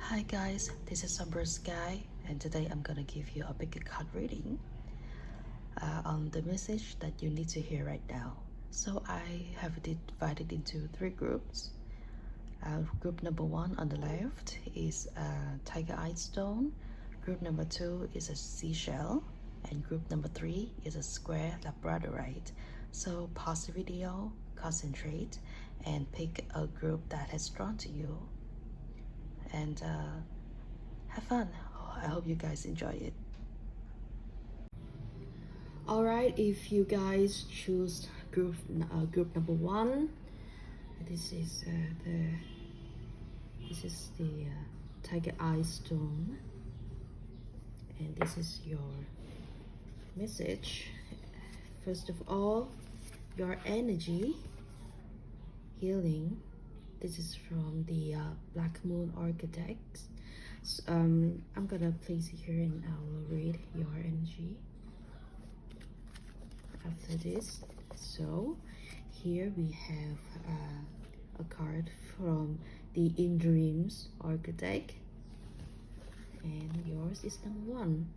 Hi guys, this is Summer Sky, and today I'm gonna give you a big card reading on the message that you need to hear right now. So I have divided into three groups. Group number one on the left is a tiger eye stone. Group number two is a seashell, and group number three is a square Labradorite. So pause the video, concentrate, and pick a group that has drawn to you. And have fun. I hope you guys enjoy it. All right, if you guys choose group number one, this is the tiger eye stone, and this is your message. First of all, your energy healing. This is from the Black Moon Architects. So, I'm gonna place it here and I will read your energy after this. So here we have a card from the In Dreams Architect, and yours is number one.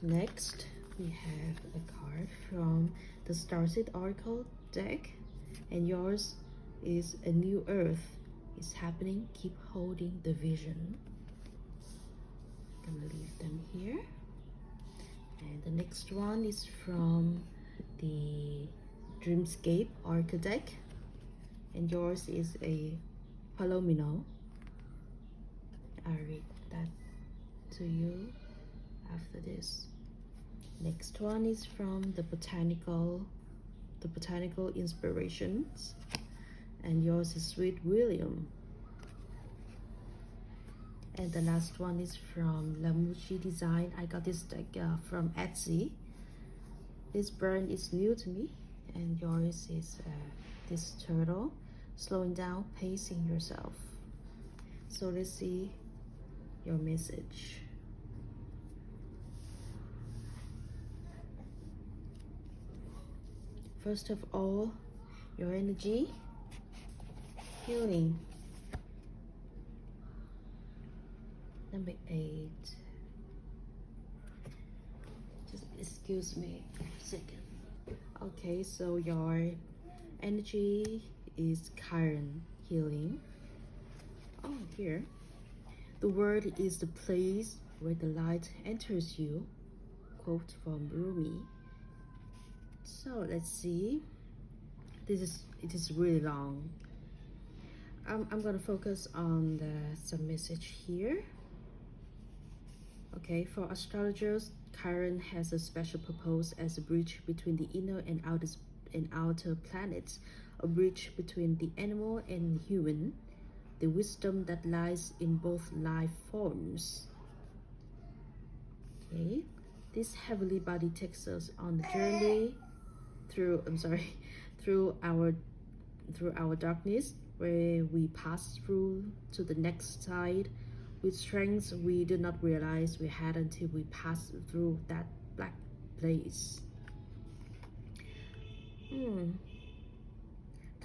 Next, we have a card from the Starseed Oracle deck, and yours is A New Earth is Happening. Keep holding the vision. I'm gonna leave them here. And the next one is from the Dreamscape Oracle deck, and yours is a Palomino. I'll read that to you after this. Next one is from the Botanical Inspirations, and yours is Sweet William. And the last one is from LaMuciDesign. I got this deck from Etsy. This brand is new to me, and yours is this turtle, slowing down, pacing yourself. So let's see your message. First of all, your energy healing. Number 8. Just excuse me for a second. Okay, so your energy is Chiron healing. Oh, here. The world is the place where the light enters you. Quote from Rumi. So let's see. It is really long. I'm gonna focus on some message here. Okay, for astrologers, Chiron has a special purpose as a bridge between the inner and outer planets, a bridge between the animal and human, the wisdom that lies in both life forms. Okay, this heavenly body takes us on the journey through our darkness, where we pass through to the next side with strengths we did not realize we had until we passed through that black place.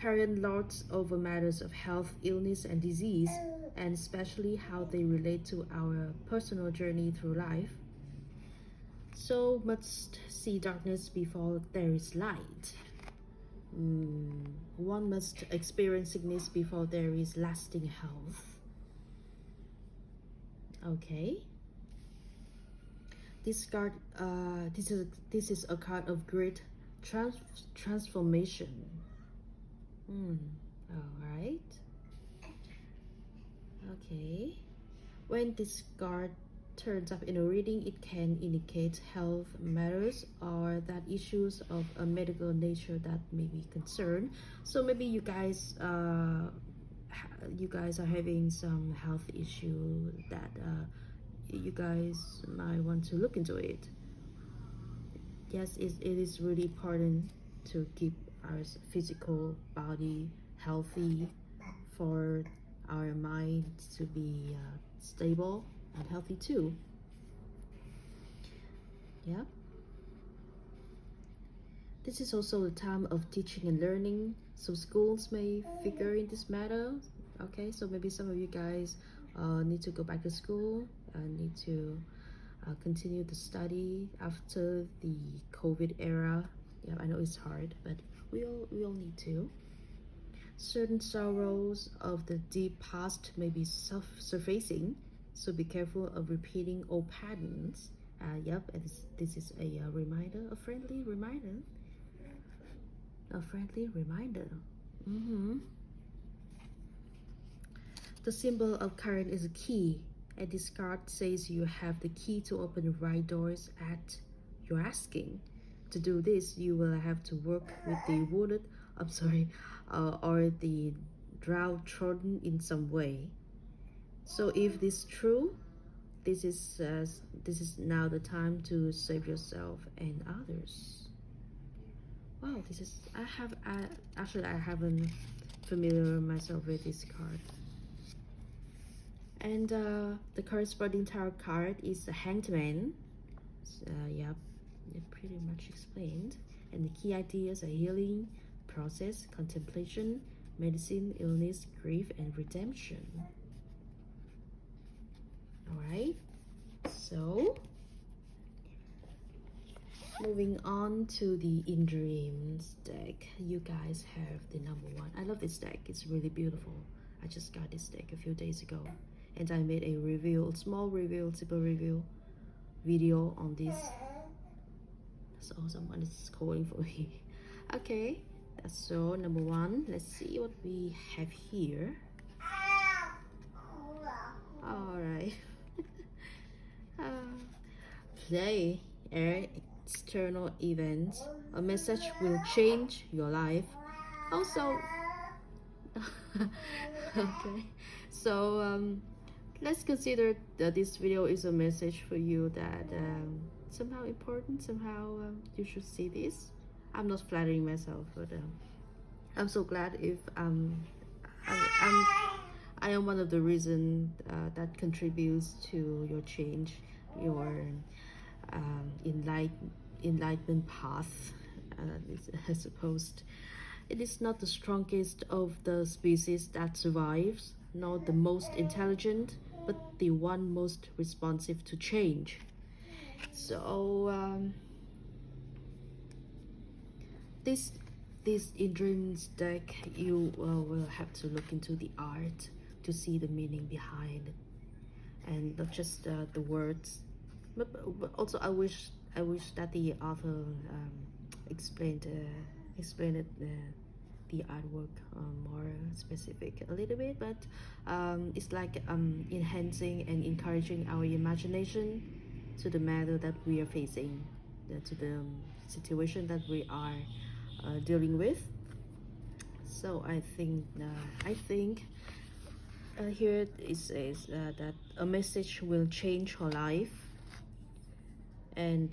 Chiron lords over matters of health, illness, and disease, and especially how they relate to our personal journey through life. So must see darkness before there is light. One must experience sickness before there is lasting health. Okay. This card, this is a card of great transformation. All right. Okay. When this card turns up in a reading, it can indicate health matters or that issues of a medical nature that may be concerned. So maybe you guys are having some health issue that you guys might want to look into it. Yes, it is really important to keep our physical body healthy, for our mind to be stable and healthy too. Yeah. This is also a time of teaching and learning. So schools may figure in this matter. Okay, so maybe some of you guys need to go back to school, need to continue the study after the COVID era. Yeah, I know it's hard, but we all need to. Certain sorrows of the deep past may be surfacing, so be careful of repeating old patterns. Yep, and this is a reminder, a friendly reminder. A friendly reminder. The symbol of current is a key, and this card says you have the key to open the right doors at your asking. To do this, you will have to work with the wounded, or the downtrodden in some way. So if this is true, this is now the time to save yourself and others. Wow, this is I haven't familiar myself with this card. And the corresponding tarot card is the Hanged Man. Yep, it pretty much explained. And the key ideas are healing, process, contemplation, medicine, illness, grief, and redemption. Alright, so moving on to the In Dreams deck. You guys have the number one. I love this deck, it's really beautiful. I just got this deck a few days ago, and I made a review, small review, simple review video on this. So someone is calling for me. Okay, that's so number one. Let's see what we have here. All right. Play external events. A message will change your life. Also, okay. So let's consider that this video is a message for you that somehow important. Somehow you should see this. I'm not flattering myself, but I'm so glad if I am one of the reasons that contributes to your change, your enlightenment path. I suppose it is not the strongest of the species that survives, not the most intelligent, but the one most responsive to change. So this In Dreams deck, you will have to look into the art to see the meaning behind, and not just the words, but also I wish that the author explained it, the artwork more specific a little bit, but it's like enhancing and encouraging our imagination to the matter that we are facing, to the situation that we are dealing with. So I think here it says that a message will change her life, and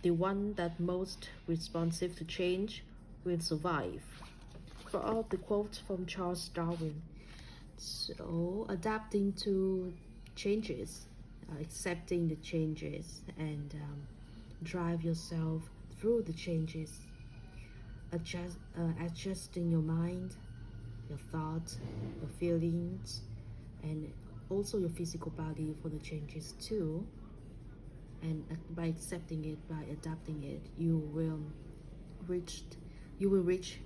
the one that most responsive to change will survive. For all the quote from Charles Darwin. So adapting to changes, accepting the changes, and drive yourself through the changes. Adjusting your mind, your thoughts, your feelings, and also your physical body for the changes too. And by accepting it, by adapting it, you will reach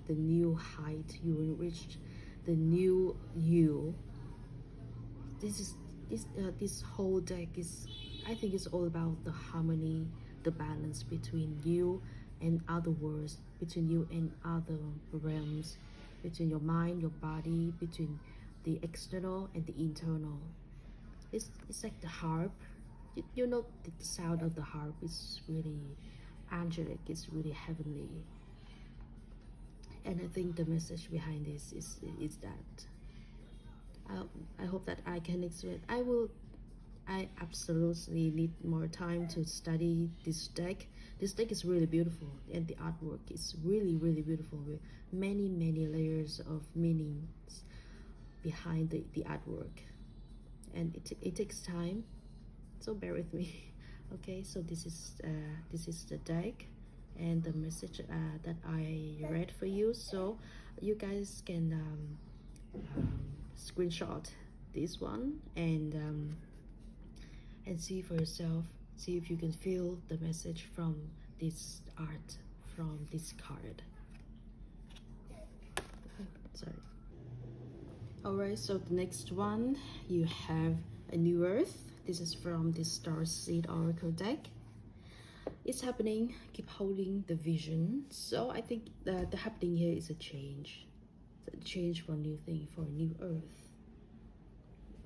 the new height. You will reach the new you. This whole deck is, I think, it's all about the harmony, the balance between you and other worlds, between you and other realms, between your mind, your body, between the external and the internal. It's like the harp. You know, the sound of the harp is really angelic, it's really heavenly. And I think the message behind this is that I hope that I can explain. I absolutely need more time to study this deck. This deck is really beautiful, and the artwork is really beautiful, with many layers of meanings behind the artwork, and it takes time, so bear with me. Okay, so this is the deck and the message that I read for you. So You guys can screenshot this one and see for yourself. See if you can feel the message from this art, from this card. Sorry. Alright, so the next one, you have a new earth. This is from the Starseed Oracle deck. It's happening. Keep holding the vision. So I think the happening here is a change. A change for a new thing, for a new earth.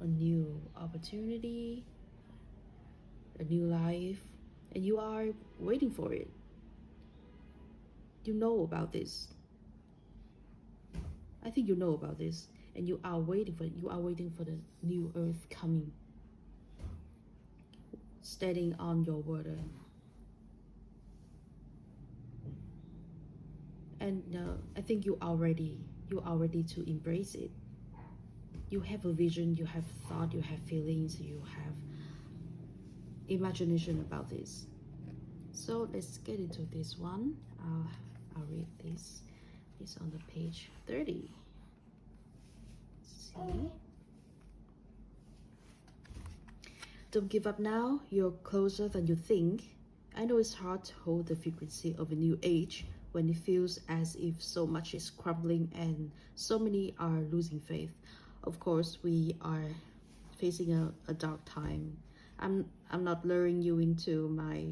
A new opportunity. A new life. And you are waiting for it. You know about this. I think you know about this. And you are waiting for it. You are waiting for the new earth coming. Standing on your water. And I think you are ready to embrace it. You have a vision, you have thought, you have feelings, you have imagination about this. So let's get into this one. I'll read this. It's on the page 30. See? Don't give up now. You're closer than you think. I know it's hard to hold the frequency of a new age when it feels as if so much is crumbling and so many are losing faith. Of course, we are facing a dark time. I'm not luring you into my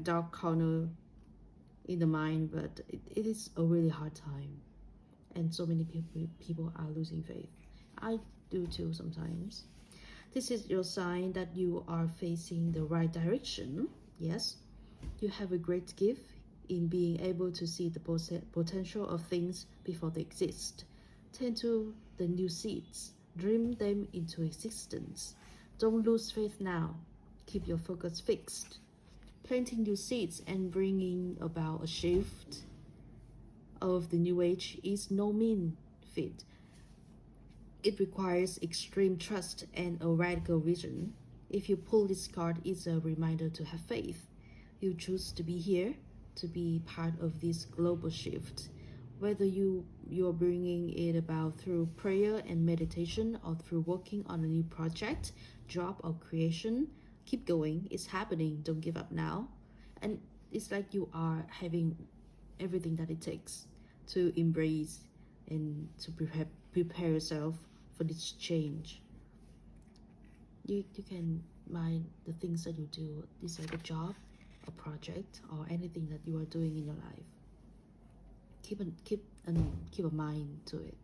dark corner in the mind, but it is a really hard time. And so many people are losing faith. I do too sometimes. This is your sign that you are facing the right direction. Yes, you have a great gift in being able to see the potential of things before they exist. Tend to the new seeds. Dream them into existence. Don't lose faith now. Keep your focus fixed. Planting new seeds and bringing about a shift of the new age is no mean feat. It requires extreme trust and a radical vision. If you pull this card, it's a reminder to have faith. You choose to be here, to be part of this global shift. Whether you're bringing it about through prayer and meditation or through working on a new project, job or creation, keep going. It's happening. Don't give up now. And it's like you are having everything that it takes to embrace and to prepare yourself for this change. You can mind the things that you do. It's like a job, a project, or anything that you are doing in your life. Keep a mind to it,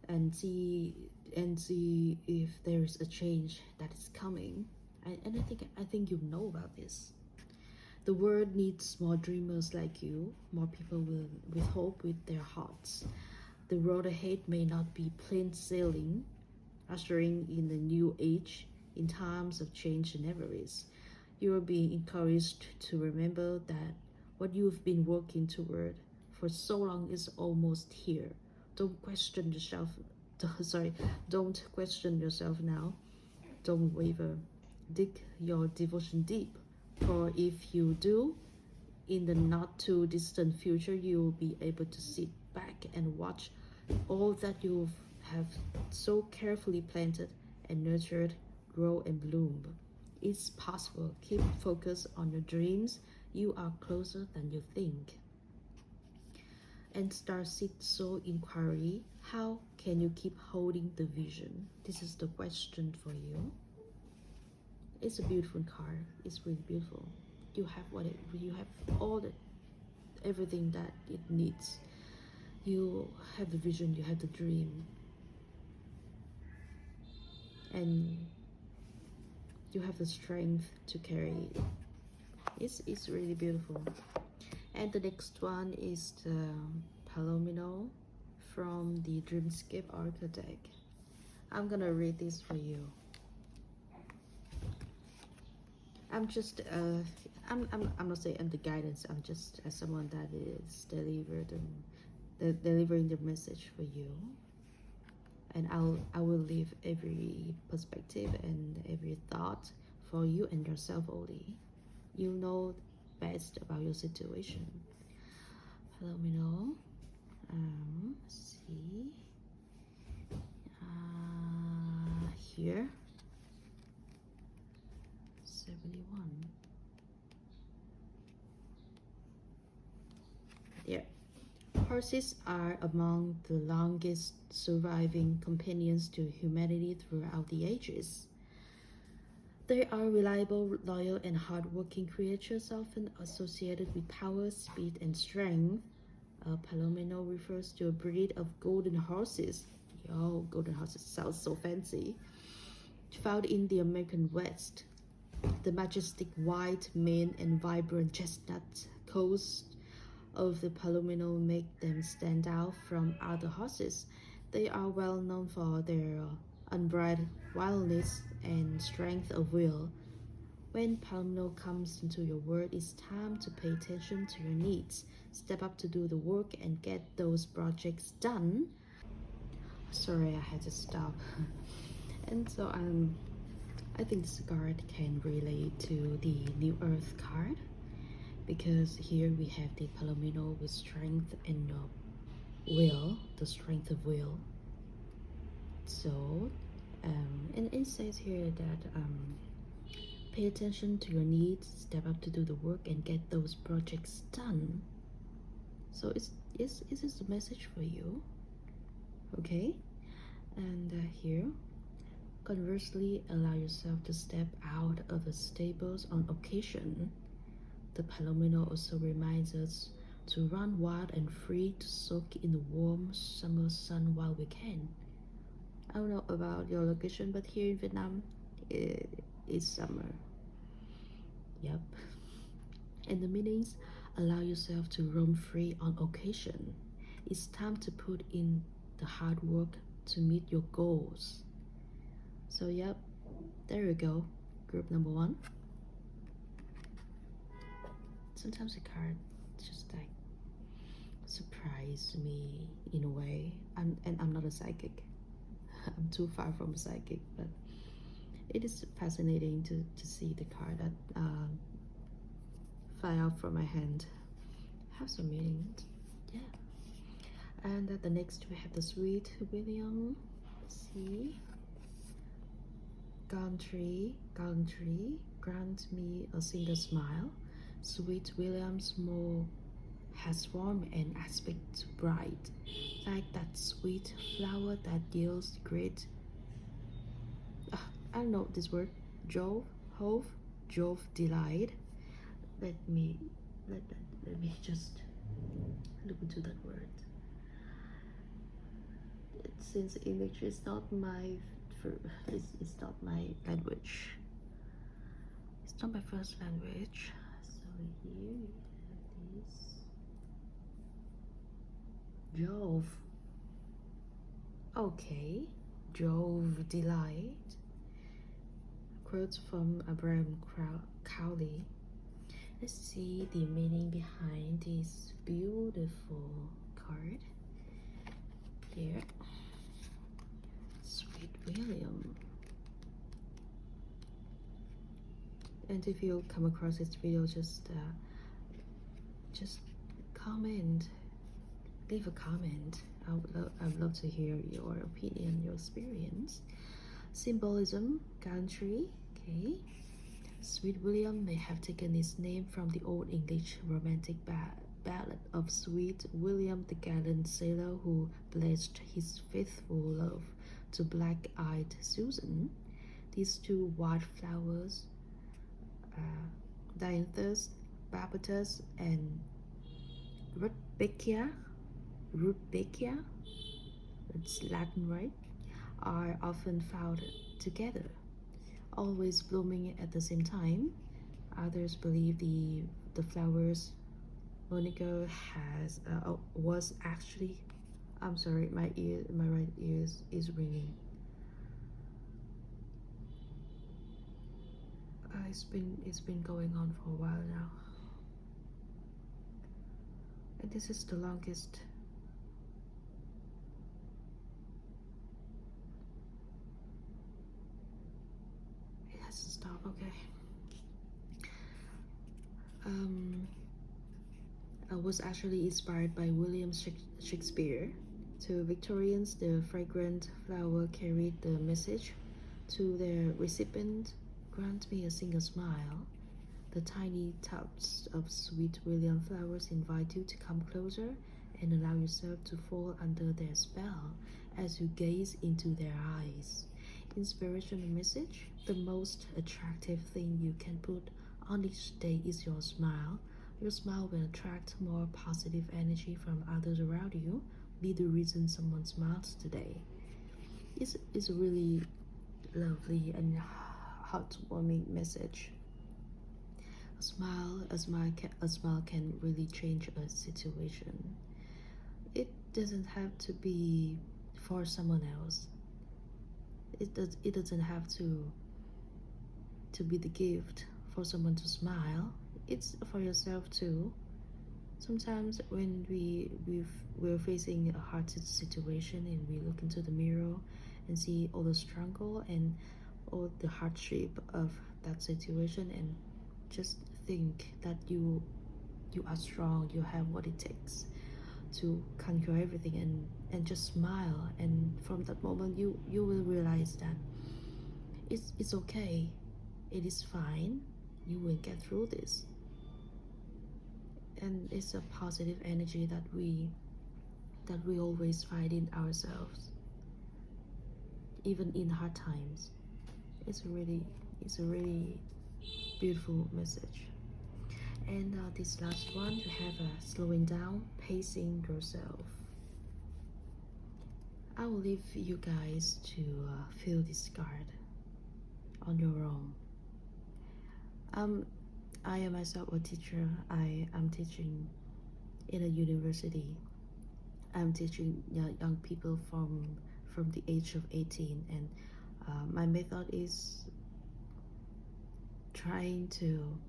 and see if there is a change that is coming. And I think you know about this. The world needs more dreamers like you, more people with hope with their hearts. The road ahead may not be plain sailing, ushering in the new age. In times of change, there never is. You are being encouraged to remember that what you've been working toward for so long is almost here. Don't question yourself. Don't question yourself now. Don't waver. Dig your devotion deep. For if you do, in the not too distant future, you will be able to sit back and watch all that you have so carefully planted and nurtured grow and bloom. It's possible. Keep focus on your dreams. You are closer than you think. And Starseed Soul Inquiry, how can you keep holding the vision? This is the question for you. It's a beautiful card. It's really beautiful. You have everything that it needs. You have the vision, you have the dream, and you have the strength to carry it. It's really beautiful. And the next one is the Palomino from the Dreamscape Oracle deck. I'm gonna read this for you. I'm just I'm not saying I'm the guidance. I'm just someone that is delivering the message for you. And I will leave every perspective and every thought for you and yourself only. You know best about your situation. Palomino. Let's see. Here. 71. Yeah. Horses are among the longest surviving companions to humanity throughout the ages. They are reliable, loyal, and hardworking creatures often associated with power, speed, and strength. Palomino refers to a breed of golden horses. Yo, golden horses sounds so fancy. Found in the American West. The majestic white mane and vibrant chestnut coats of the Palomino make them stand out from other horses. They are well known for their unbridled wildness and strength of will. When Palomino comes into your world, it's time to pay attention to your needs. Step up to do the work and get those projects done. Sorry, I had to stop. And so I think this card can relate to the New Earth card, because here we have the Palomino with strength and will, the strength of will. So, and it says here that pay attention to your needs, step up to do the work, and get those projects done. So is this the message for you? Okay, and here, conversely, allow yourself to step out of the stables on occasion. The Palomino also reminds us to run wild and free, to soak in the warm summer sun while we can. I don't know about your location, but here in Vietnam, it's summer. Yep. And the meanings: allow yourself to roam free on occasion. It's time to put in the hard work to meet your goals. So yep, there we go. Group number 1. Sometimes a card just like surprise me in a way. I'm not a psychic. I'm too far from a psychic, but it is fascinating to see the card that fly out from my hand have some meaning. Yeah. And the next we have the Sweet William. Let's see. Gallantry, grant me a single smile. Sweet William's more has warm and aspect bright, like that sweet flower that yields great. I don't know this word. Jove delight. Let me just look into that word. Since English is not my it's not my language. It's not my first language. So here we have this Jove. Okay, Jove delight. Quotes from Abraham Cowley. Let's see the meaning behind this beautiful card. Here, Sweet William. And if you come across this video, just comment, leave a comment. I'd love to hear your opinion, your experience. Symbolism: gallantry. Okay. Sweet William may have taken its name from the Old English romantic ballad of Sweet William the gallant sailor who pledged his faithful love to black-eyed Susan. These two wildflowers, Dianthus barbatus and Rudbeckia, it's Latin, right, are often found together, always blooming at the same time. Others believe the flowers Monica was actually. I'm sorry, my right ear is ringing. It's been going on for a while now, and this is the longest. It has to stop. Okay. was actually inspired by William Shakespeare. To Victorians, the fragrant flower carried the message to their recipient, "Grant me a single smile." The tiny tufts of sweet William flowers invite you to come closer and allow yourself to fall under their spell as you gaze into their eyes. Inspirational message: the most attractive thing you can put on each day is your smile. Your smile will attract more positive energy from others around you. Be the reason someone smiles today. It's a really lovely and heartwarming message. A smile can really change a situation. It doesn't have to be for someone else. It doesn't have to be the gift for someone to smile. It's for yourself too. Sometimes when we're facing a hard situation and we look into the mirror and see all the struggle and all the hardship of that situation, and just think that you are strong, you have what it takes to conquer everything, and just smile, and from that moment you will realize that it's okay, it is fine, you will get through this. And it's a positive energy that we always find in ourselves, even in hard times. It's a really beautiful message. And this last one, you have slowing down, pacing yourself. I will leave you guys to feel this card on your own. I am myself a teacher. I am teaching in a university. I'm teaching young people from the age of 18, and my method is trying to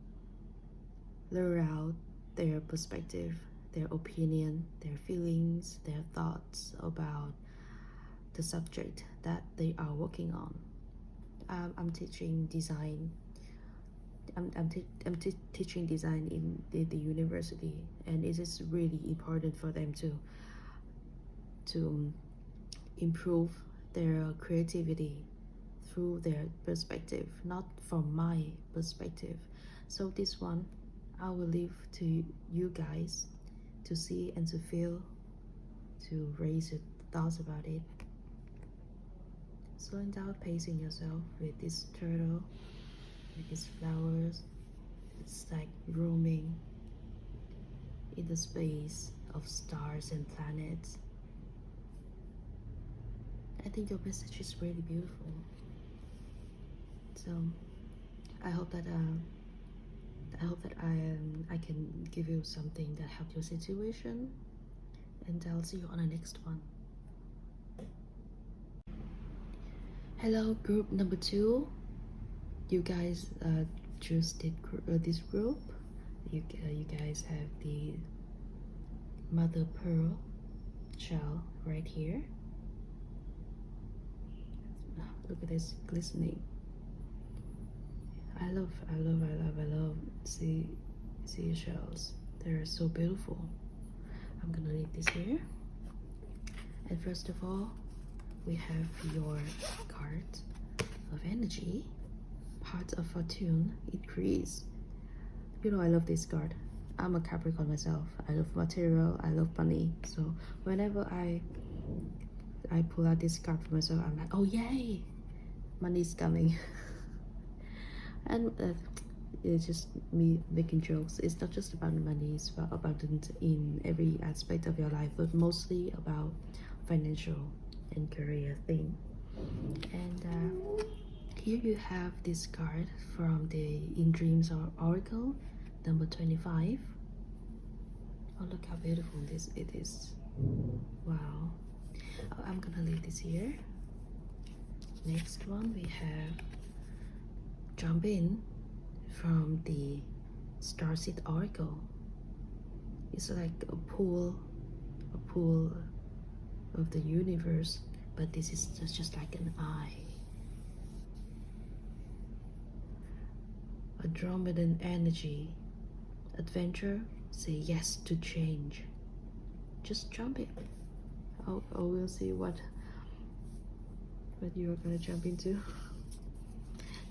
lure out their perspective, their opinion, their feelings, their thoughts about the subject that they are working on. I'm teaching design. I'm teaching design in the university, and it is really important for them to improve their creativity through their perspective, not from my perspective. So this one I will leave to you guys to see and to feel, to raise your thoughts about it. Slowing down, pacing yourself with this turtle, with these flowers. It's like roaming in the space of stars and planets. I think your message is really beautiful. So I hope that I can give you something that helped your situation, and I'll see you on the next one. Hello, group number 2. You guys choose this group. You guys have the mother pearl shell right here. Look at this glistening. I love seashells. They're so beautiful. I'm gonna leave this here. And first of all, we have your card of energy, Heart of Fortune, increase. You know I love this card. I'm a Capricorn myself. I love material, I love money. So whenever I pull out this card for myself, I'm like, oh yay, money's coming. And it's just me making jokes. It's not just about money, it's about abundance in every aspect of your life, but mostly about financial and career thing. And here you have this card from the In Dreams Oracle, number 25. Oh, look how beautiful it is. Wow. I'm gonna leave this here. Next one, we have Jump In from the Starseed Oracle. It's like a pool of the universe, but this is just like an eye. Andromedan energy, adventure, say yes to change. Just jump in. Oh, we'll see what you're gonna jump into.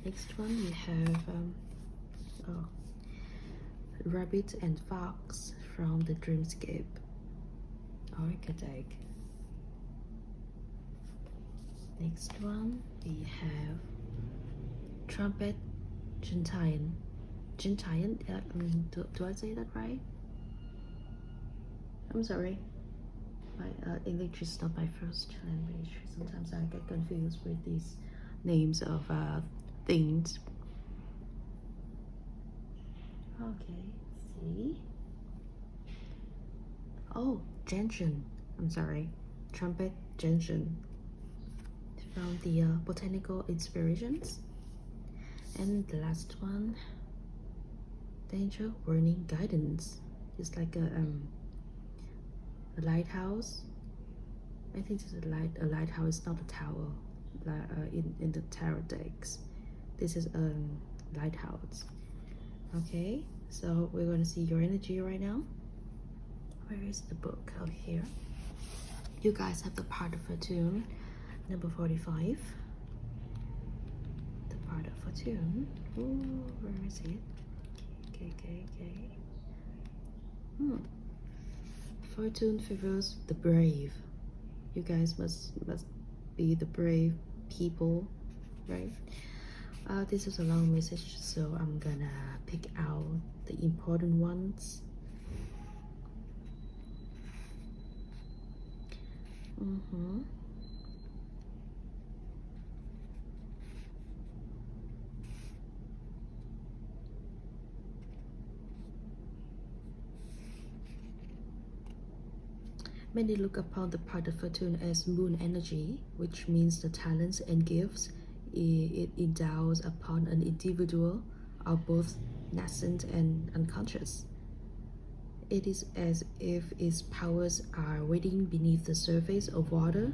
Next one we have Rabbit and Fox from the Dreamscape archetype. Next one we have Trumpet Gentian. Gentian, do I say that right? I'm sorry. My English is not my first language. Sometimes I get confused with these names of things. Okay, see. Oh, gentian. I'm sorry. Trumpet gentian. From the Botanical Inspirations. And the last one, Danger Warning Guidance. It's like a lighthouse. I think it's a lighthouse, not a tower. In the tarot decks, this is a lighthouse. Okay, so we're going to see your energy right now. Where is the book? Oh, here. You guys have the part of Fortune, number 45. The part of Fortune. Ooh, where is it? Okay. Fortune favors the brave. You guys must be the brave people, right? This is a long message, so I'm gonna pick out the important ones. Many look upon the part of Fortune as moon energy, which means the talents and gifts it endows upon an individual are both nascent and unconscious. It is as if its powers are waiting beneath the surface of water,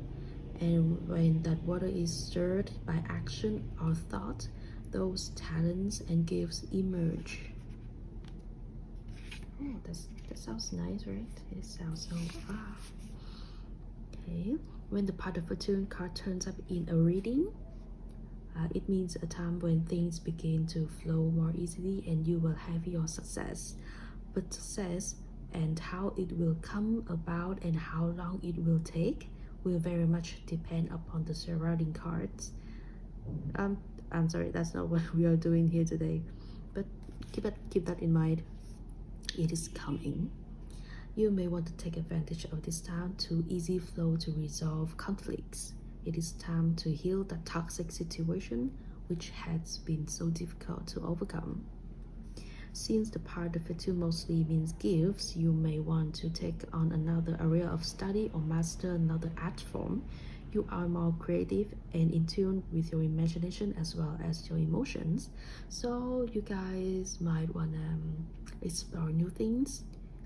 and when that water is stirred by action or thought, those talents and gifts emerge. Oh, that sounds nice, right? It sounds so wow. Okay, when the part of Fortune card turns up in a reading, it means a time when things begin to flow more easily and you will have your success. But success and how it will come about and how long it will take will very much depend upon the surrounding cards. I'm sorry, that's not what we are doing here today, but keep that in mind. It is coming. You may want to take advantage of this time to easy flow to resolve conflicts. It is time to heal that toxic situation which has been so difficult to overcome. Since the part of Fortune mostly means gifts, you may want to take on another area of study or master another art form. You are more creative and in tune with your imagination as well as your emotions. So you guys might want to explore new things.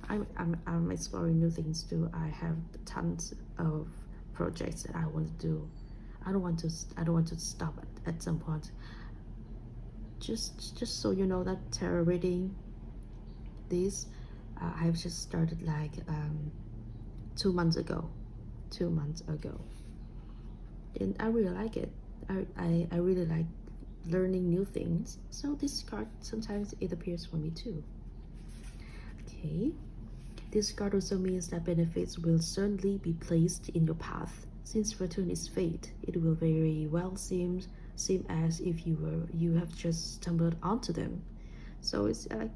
I'm exploring new things too. I have tons of projects that I want to do. I don't want to stop at some point. Just so you know that tarot reading, this I've just started like 2 months ago, and I really like it. I really like learning new things. So this card sometimes it appears for me too. Okay, this card also means that benefits will certainly be placed in your path. Since Fortune is fate, it will very well seem as if you have just stumbled onto them. So it's like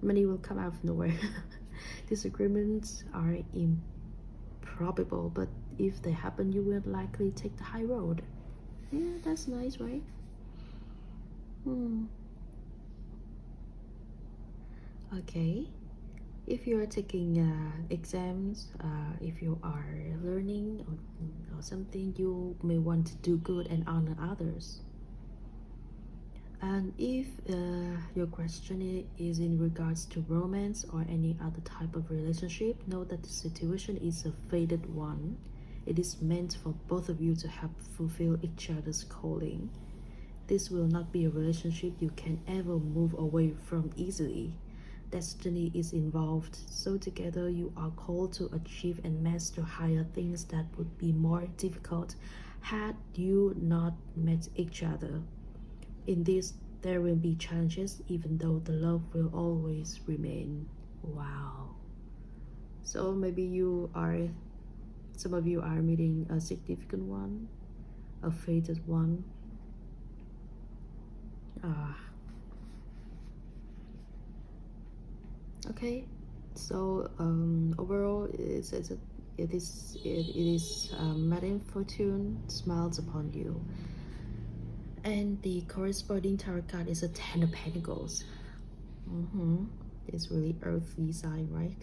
money will come out of nowhere. Disagreements are improbable, but if they happen, you will likely take the high road. Yeah, that's nice, right? Okay. If you are taking exams, if you are learning or something, you may want to do good and honor others. And if your question is in regards to romance or any other type of relationship, know that the situation is a fated one. It is meant for both of you to help fulfill each other's calling. This will not be a relationship you can ever move away from easily. destiny is involved. So together you are called to achieve and master higher things that would be more difficult had you not met each other. In this, there will be challenges, even though the love will always remain. Wow. So maybe some of you are meeting a significant one, a fated one. Okay, so overall it is Madame Fortune smiles upon you, and the corresponding tarot card is a Ten of Pentacles. It's really earthly sign, right?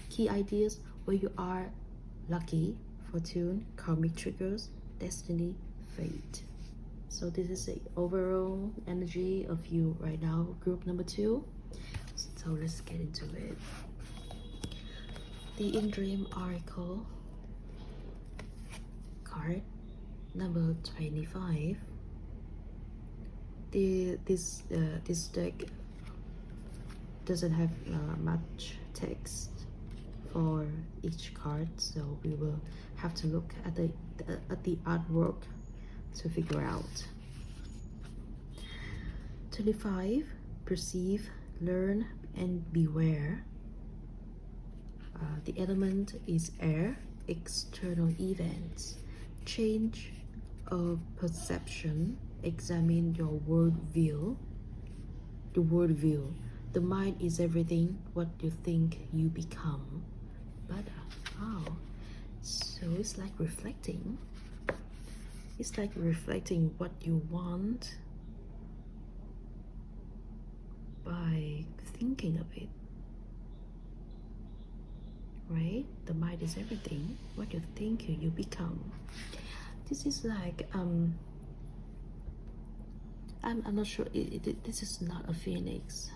Key ideas where you are: lucky, fortune, karmic triggers, destiny, fate. So this is the overall energy of you right now, group number 2. So let's get into it. The In Dream Oracle card number 25. This deck doesn't have much text for each card, so we will have to look at the artwork to figure out. 25. Perceive, learn, and beware. The element is air. External events, change of perception. Examine your worldview. The worldview. The mind is everything. What you think, you become. But so it's like reflecting. It's like reflecting what you want by thinking of it, right? The mind is everything. What you think, you become. This is like I'm not sure. This is not a phoenix.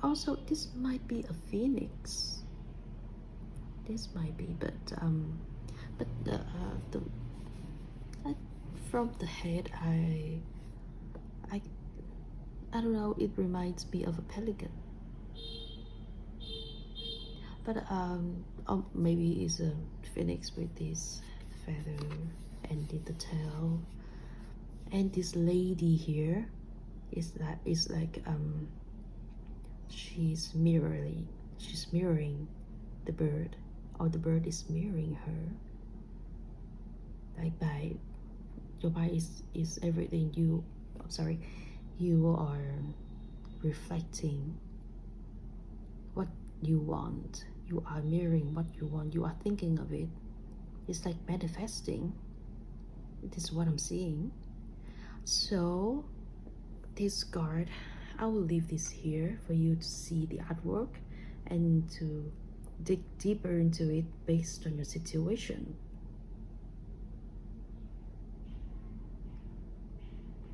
Also, this might be a phoenix. This might be, but from the head, I don't know. It reminds me of a pelican, but maybe it's a phoenix with this feather and the tail. And this lady here is like she's mirroring the bird, or the bird is mirroring her. Like by your mind is everything you are reflecting what you want. You are mirroring what you want. You are thinking of it. It's like manifesting. This is what I'm seeing. So this card, I will leave this here for you to see the artwork and to dig deeper into it based on your situation.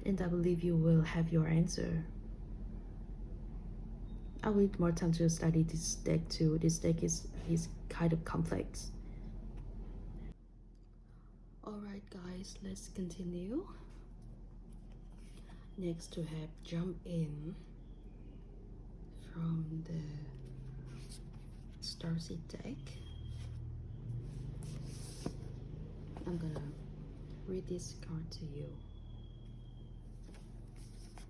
And I believe you will have your answer. I will need more time to study this deck too. This deck is kind of complex. Alright guys, let's continue. Next to have Jump In from the Starseed deck. I'm gonna read this card to you.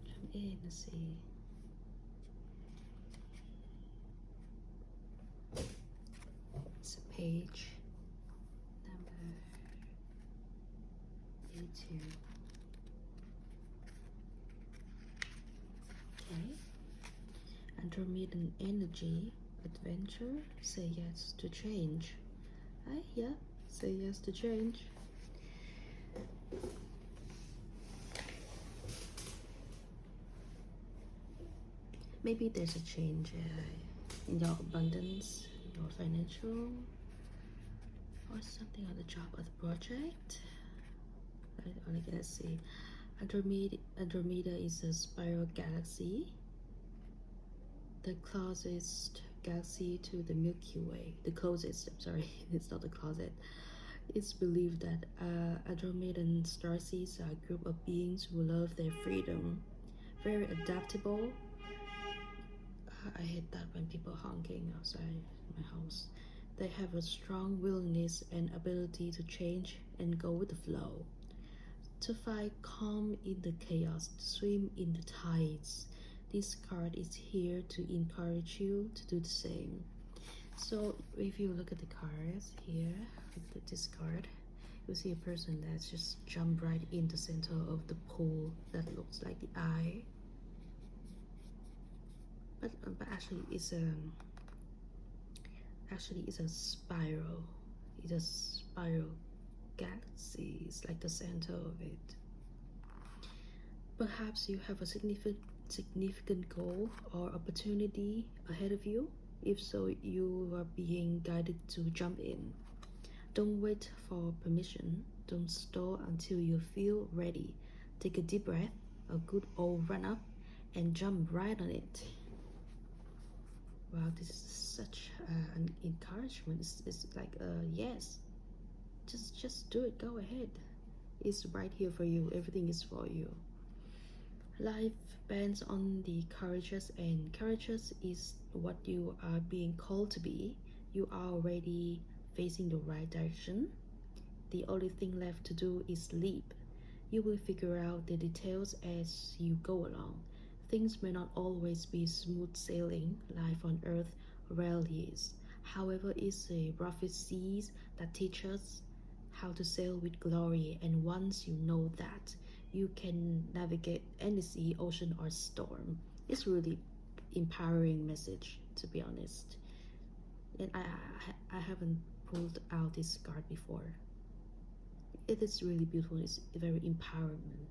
Jump in, let's see. It's a page number 82. Andromedan energy, adventure, say yes to change. Yeah, say yes to change. Maybe there's a change in your abundance, your financial, or something on the job or the project. Let's see. Andromeda is a spiral galaxy, the closest galaxy to the Milky Way. The closest, I'm sorry, it's not the closet. It's believed that Andromedan starseeds are a group of beings who love their freedom. very adaptable. I hate that when people honking outside my house. They have a strong willingness and ability to change and go with the flow, to find calm in the chaos, to swim in the tides. This card is here to encourage you to do the same. So if you look at the cards here, look at this card, you see a person that's just jumped right in the center of the pool that looks like the eye. But actually it's a spiral. It's a spiral galaxy. It's like the center of it. Perhaps you have a significant goal or opportunity ahead of you. If so, you are being guided to jump in. Don't wait for permission. Don't stall until you feel ready. Take a deep breath, a good old run up, and jump right on it. Wow, this is such an encouragement. It's like yes, just do it. Go ahead. It's right here for you. Everything is for you. Life depends on the courageous, and courageous is what you are being called to be. You are already facing the right direction. The only thing left to do is leap. You will figure out the details as you go along. Things may not always be smooth sailing. Life on earth rarely is. However, it's a rough seas that teach us how to sail with glory, and once you know that, you can navigate any sea, ocean, or storm. It's really empowering message, to be honest. And I haven't pulled out this card before. It is really beautiful. It's very empowerment.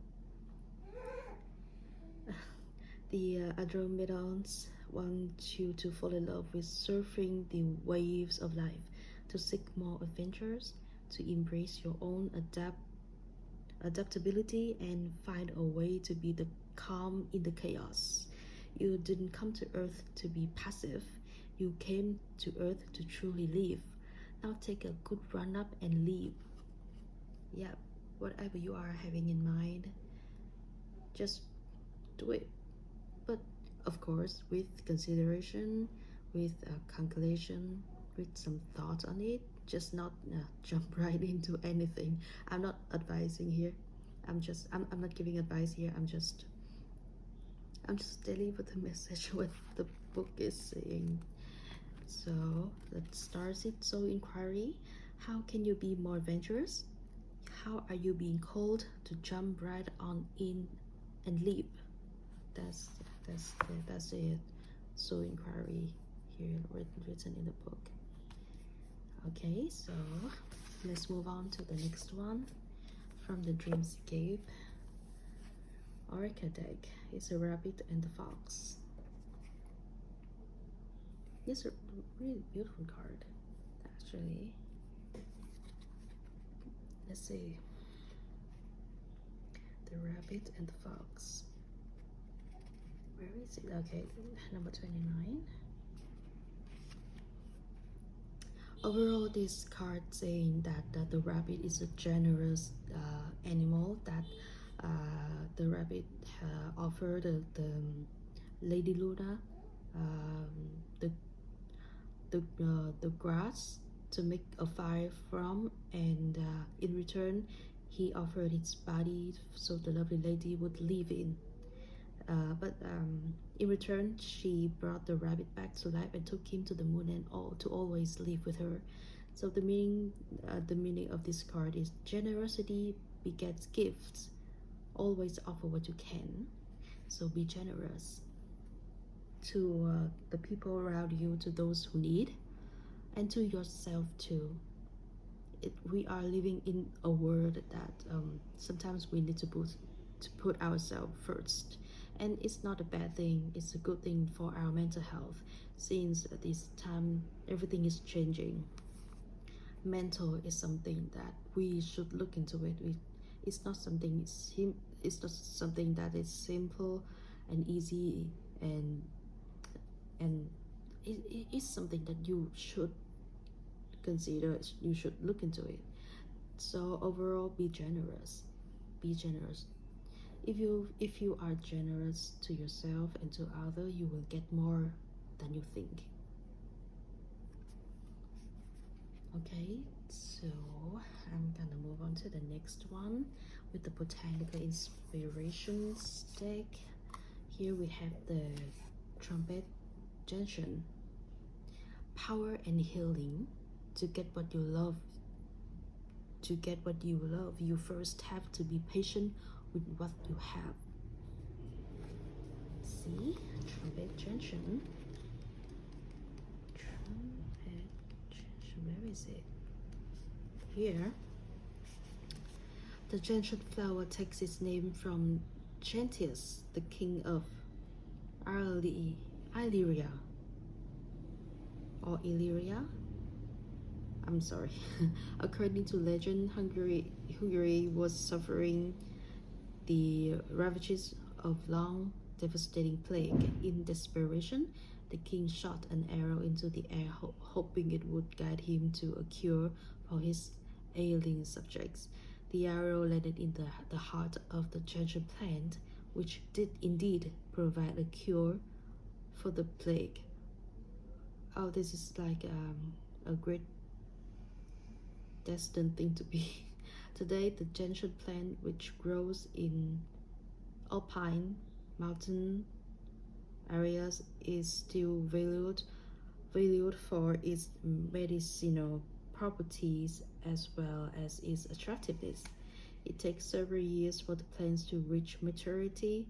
The Andromedans want you to fall in love with surfing the waves of life, to seek more adventures, to embrace your own adaptability, and find a way to be the calm in the chaos. You didn't come to Earth to be passive. You came to Earth to truly live. Now take a good run up and leave. Yeah, whatever you are having in mind, just do it. But of course, with consideration, with calculation, with some thought on it. Just not jump right into anything. I'm not advising here. I'm not giving advice here. I'm just deliver the message what the book is saying. So let's start it. So inquiry: how can you be more adventurous? How are you being called to jump right on in and leap? That's it. So inquiry here written in the book. Okay, so let's move on to the next one from the Dreamscape Oracle deck. It's a rabbit and the fox. It's a really beautiful card, actually. Let's see. The rabbit and the fox. Where is it? Okay, number 29. Overall, this card saying that the rabbit is a generous animal, that the rabbit offered the Lady Luna the grass to make a fire from, and in return he offered his body so the lovely lady would live in. But in return, she brought the rabbit back to life and took him to the moon and to always live with her. So the meaning of this card is generosity begets gifts. Always offer what you can. So be generous to the people around you, to those who need, and to yourself too. We are living in a world that sometimes we need to put ourselves first. And it's not a bad thing. It's a good thing for our mental health, since at this time everything is changing. Mental is something that we should look into it. It's not something that is simple and easy, and it is something that you should consider. You should look into it. So overall, be generous. Be generous. if you are generous to yourself and to others, you will get more than you think. Okay, so I'm gonna move on to the next one with the Botanical Inspirations deck. Here we have the Trumpet Gentian. Power and healing. To get what you love, you first have to be patient with what you have. See, Trumpet Gentian. Where is it? Here. The gentian flower takes its name from Gentius, the king of Illyria or Illyria. I'm sorry. According to legend, Hungary was suffering the ravages of long, devastating plague. In desperation, the king shot an arrow into the air, hoping it would guide him to a cure for his ailing subjects. The arrow landed in the heart of the gentian plant, which did indeed provide a cure for the plague. Oh, this is like a great destined thing to be. Today, the gentian plant, which grows in alpine mountain areas, is still valued for its medicinal properties as well as its attractiveness. It takes several years for the plants to reach maturity.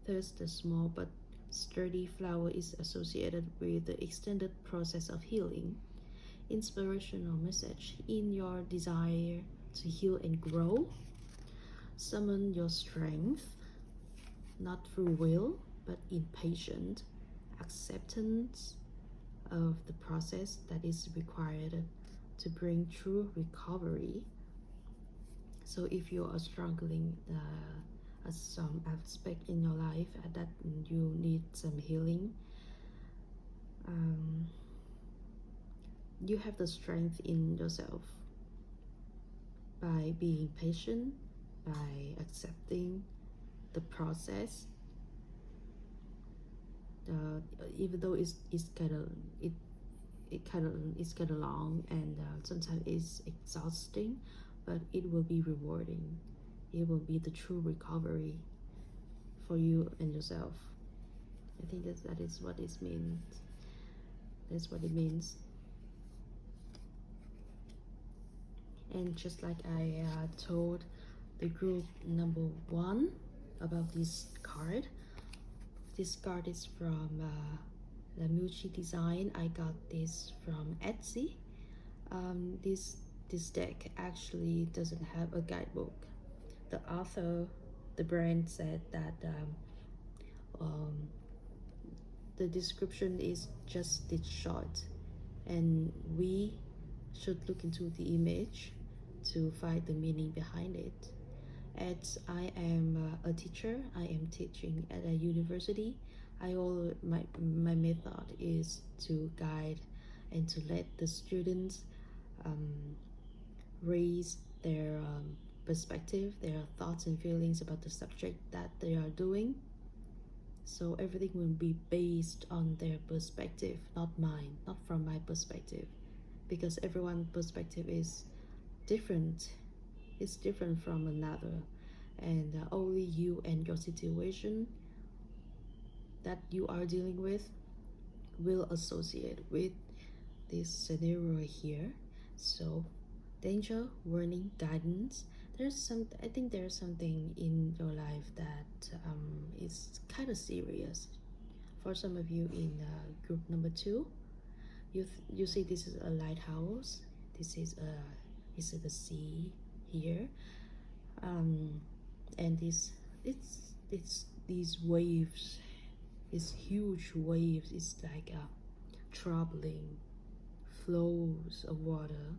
Thus, the small but sturdy flower is associated with the extended process of healing. Inspirational message: in your desire to heal and grow, summon your strength, not through will, but in patient acceptance of the process that is required to bring true recovery. So if you are struggling at some aspect in your life that you need some healing, you have the strength in yourself by being patient, by accepting the process. Even though it's kind of long and sometimes it's exhausting, but it will be rewarding. It will be the true recovery for you and yourself. I think that is what it means. That's what it means. And just like I told the group number 1 about this card is from LaMuciDesign. I got this from Etsy. This deck actually doesn't have a guidebook. The author, the brand, said that the description is just this short, and we should look into the image to find the meaning behind it. As I am a teacher, I am teaching at a university. My method is to guide and to let the students raise their perspective, their thoughts and feelings about the subject that they are doing. So everything will be based on their perspective, not mine, not from my perspective, because everyone's perspective is different. It's different from another, and only you and your situation that you are dealing with will associate with this scenario here. So danger, warning, guidance. I think there's something in your life that is kind of serious. For some of you in group number 2, you see this is a lighthouse. This is the sea here, and it's these waves, these huge waves. It's like troubling flows of water,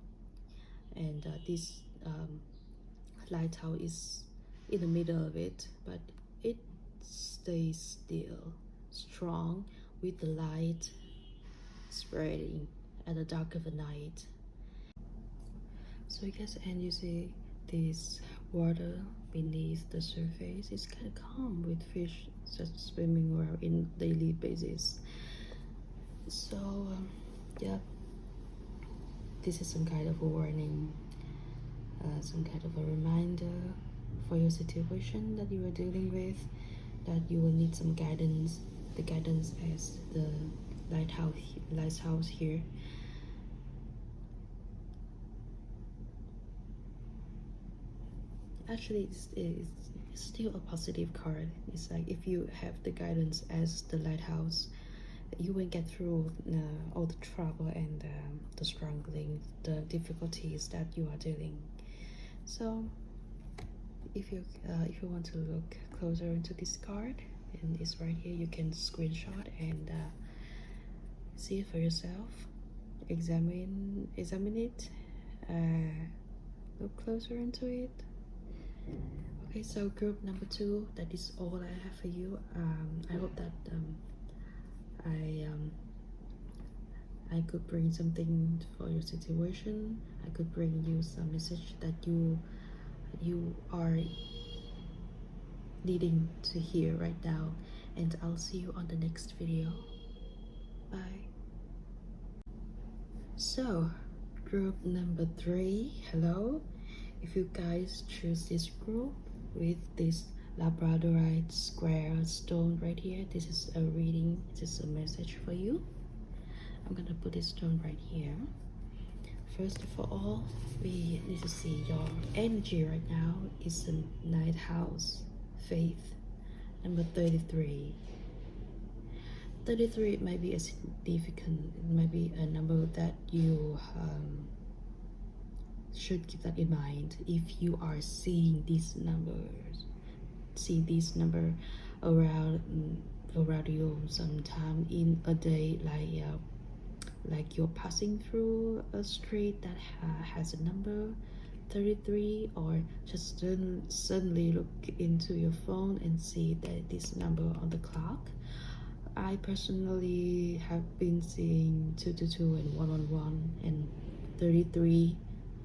and this lighthouse is in the middle of it, but it stays still, strong, with the light spreading at the dark of the night. So you guys, and you see this water beneath the surface. It's kind of calm with fish just swimming around in daily basis. So yeah, this is some kind of a warning, some kind of a reminder for your situation that you are dealing with, that you will need some guidance. The guidance as the lighthouse here. Actually, it's still a positive card. It's like if you have the guidance as the lighthouse, you will get through all the trouble and the struggling, the difficulties that you are dealing. So if you want to look closer into this card, and it's right here, you can screenshot and see it for yourself, examine it, look closer into it. Okay, so group number 2, that is all I have for you. I hope that I could bring something for your situation. I could bring you some message that you are needing to hear right now, and I'll see you on the next video. Bye. So group number 3, hello. If you guys choose this group with this Labradorite square stone right here, this is a reading, this is a message for you. I'm gonna put this stone right here. First of all, we need to see your energy right now is the ninth house, faith, number 33. 33 might be a significant, it might be a number that you should keep that in mind if you are seeing these numbers. See this number around you sometime in a day, like you're passing through a street that has a number 33, or just suddenly look into your phone and see that this number on the clock. I personally have been seeing 222 and 111 and 33,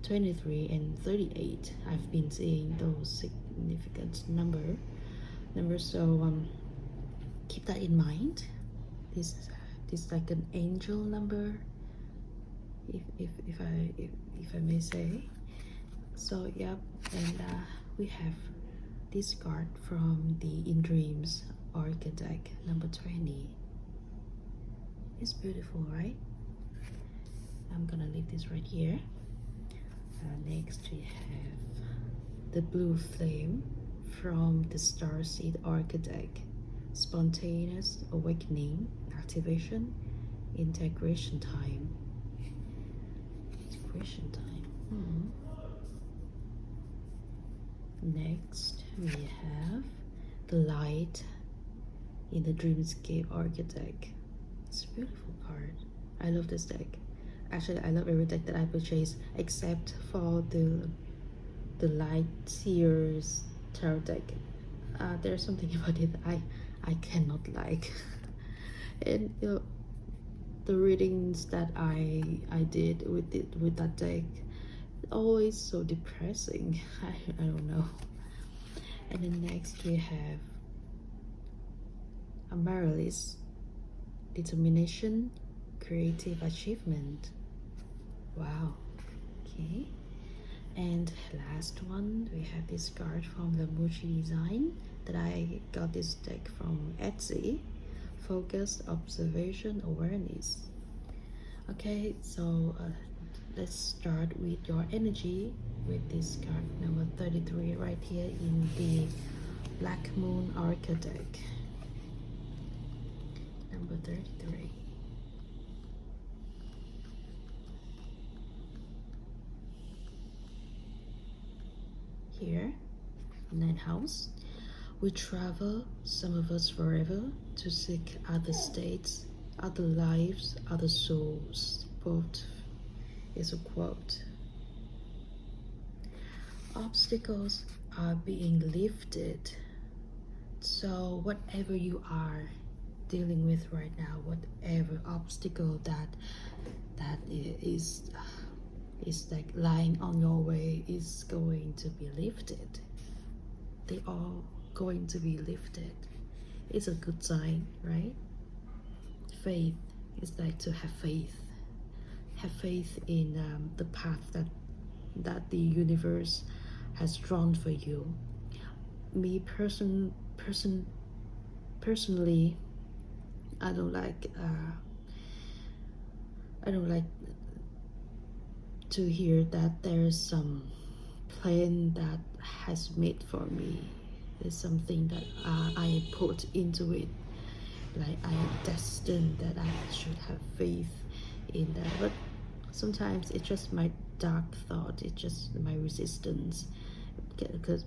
23 and 38. I've been seeing those significant numbers, so keep that in mind. This is like an angel number, if I may say. So yep, and we have this card from the In Dreams Oracle deck, number 20. It's beautiful, right? I'm gonna leave this right here. Next we have the Blue Flame from the Starseed Oracle deck, spontaneous awakening, activation, integration time. Integration time. Next we have the Light in the Dreamscape Oracle deck. It's a beautiful card. I love this deck. Actually, I love every deck that I purchase except for the Light Seers Tarot deck. There's something about it I cannot like. And you know, the readings that I did with that deck, always so depressing. I don't know. And then next we have Amaryllis, determination, creative achievement. Wow. Okay. And last one, we have this card from LaMuciDesign that I got this deck from Etsy. Focus, observation, awareness. Okay, so let's start with your energy with this card number 33 right here in the Black Moon Oracle deck. Number 33. Here, 9th house. We travel, some of us forever, to seek other states, other lives, other souls. Quote is a quote. Obstacles are being lifted. So whatever you are dealing with right now, whatever obstacle that is is like lying on your way is going to be lifted. They are going to be lifted. It's a good sign, right? Faith is like to have faith. Have faith in the path that the universe has drawn for you. Me personally, I don't like to hear that there's some plan that has made for me. There's something that I put into it, like I am destined that I should have faith in that. But sometimes it's just my dark thought, it's just my resistance, because